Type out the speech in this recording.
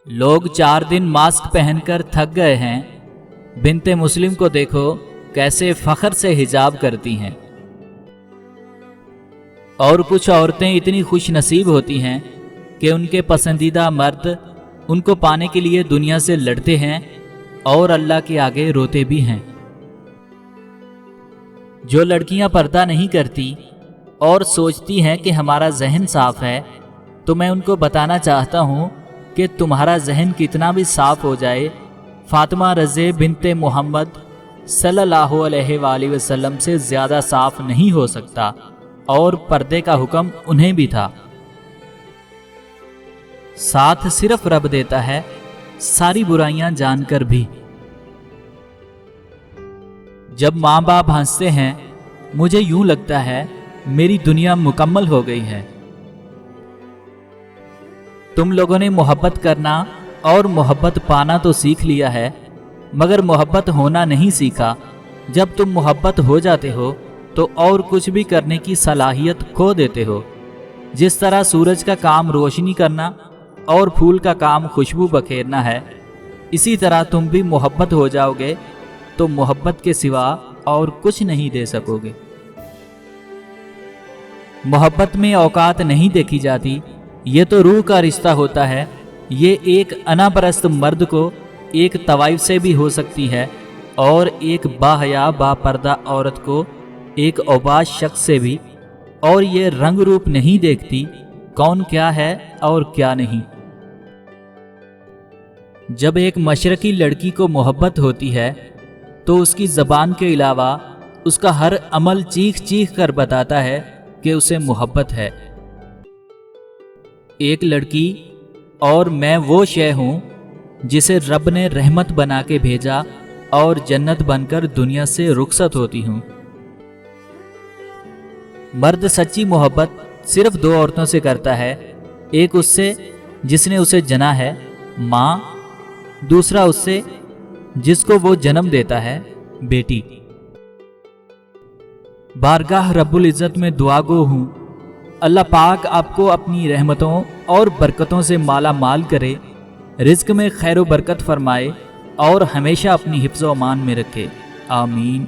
लोग 4 दिन मास्क पहनकर थक गए हैं। बिन्ते मुस्लिम को देखो कैसे फख्र से हिजाब करती हैं। और कुछ औरतें इतनी खुश नसीब होती हैं कि उनके पसंदीदा मर्द उनको पाने के लिए दुनिया से लड़ते हैं और अल्लाह के आगे रोते भी हैं। जो लड़कियां पर्दा नहीं करती और सोचती हैं कि हमारा जहन साफ है, तो मैं उनको बताना चाहता हूँ कि तुम्हारा जहन कितना भी साफ हो जाए, फातिमा रज़े बिन्ते मोहम्मद सल्लल्लाहु अलैहि वसल्लम से ज़्यादा साफ नहीं हो सकता, और पर्दे का हुक्म उन्हें भी था। साथ सिर्फ रब देता है, सारी बुराइयां जानकर भी। जब माँ बाप हंसते हैं, मुझे यूं लगता है मेरी दुनिया मुकम्मल हो गई है। तुम लोगों ने मोहब्बत करना और मोहब्बत पाना तो सीख लिया है, मगर मोहब्बत होना नहीं सीखा। जब तुम मोहब्बत हो जाते हो तो और कुछ भी करने की सलाहियत खो देते हो। जिस तरह सूरज का काम रोशनी करना और फूल का काम खुशबू बखेरना है, इसी तरह तुम भी मोहब्बत हो जाओगे तो मोहब्बत के सिवा और कुछ नहीं दे सकोगे। मोहब्बत में औकात नहीं देखी जाती, ये तो रूह का रिश्ता होता है। ये एक अनापरस्त मर्द को एक तवाइफ से भी हो सकती है, और एक बाहया बापर्दा औरत को एक औबाज शख्स से भी। और ये रंग रूप नहीं देखती कौन क्या है और क्या नहीं। जब एक मशरकी लड़की को मोहब्बत होती है तो उसकी ज़बान के अलावा उसका हर अमल चीख चीख कर बताता है कि उसे मोहब्बत है। एक लड़की और मैं वो शय हूँ जिसे रब ने रहमत बना के भेजा और जन्नत बनकर दुनिया से रुखसत होती हूँ। मर्द सच्ची मोहब्बत सिर्फ 2 औरतों से करता है। एक उससे जिसने उसे जना है, माँ। दूसरा उससे जिसको वो जन्म देता है, बेटी। बारगाह रब्बुल इज़्ज़त में दुआ गो हूँ, अल्लाह पाक आपको अपनी रहमतों और बरकतों से माला माल करे, रिज़्क में खैर व बरकत फरमाए और हमेशा अपनी हिफ्ज़ व अमान में रखे। आमीन।